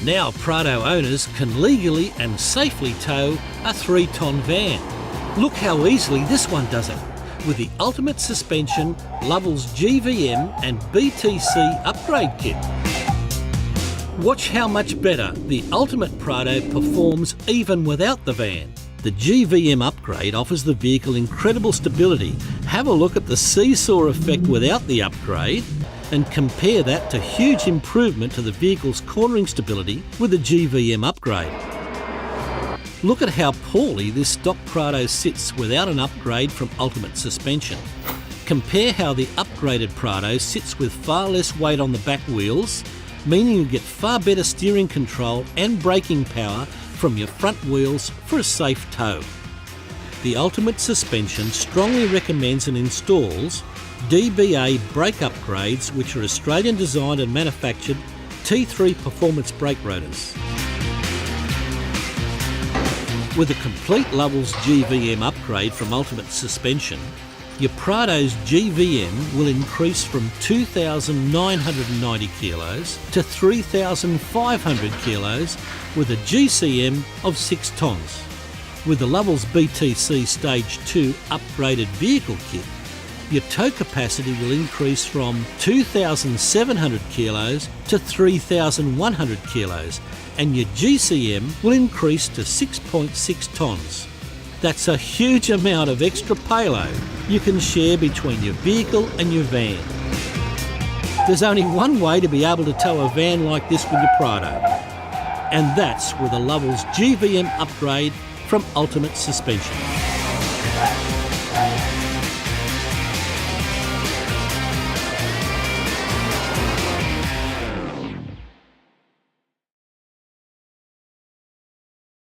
Now Prado owners can legally and safely tow a 3-ton van. Look how easily this one does it, with the ultimate suspension, Lovells GVM and BTC upgrade kit. Watch how much better the ultimate Prado performs even without the van. The GVM upgrade offers the vehicle incredible stability. Have a look at the seesaw effect without the upgrade and compare that to huge improvement to the vehicle's cornering stability with the GVM upgrade. Look at how poorly this stock Prado sits without an upgrade from Ultimate Suspension. Compare how the upgraded Prado sits with far less weight on the back wheels, meaning you get far better steering control and braking power from your front wheels for a safe tow. The Ultimate Suspension strongly recommends and installs DBA brake upgrades, which are Australian designed and manufactured T3 performance brake rotors. With a complete Lovells GVM upgrade from Ultimate Suspension, your Prado's GVM will increase from 2,990 kilos to 3,500 kilos with a GCM of 6 tonnes. With the Lovells BTC Stage 2 upgraded vehicle kit, your tow capacity will increase from 2,700 kilos to 3,100 kilos, and your GCM will increase to 6.6 tonnes. That's a huge amount of extra payload you can share between your vehicle and your van. There's only one way to be able to tow a van like this with your Prado, and that's with a Lovells GVM upgrade from Ultimate Suspension.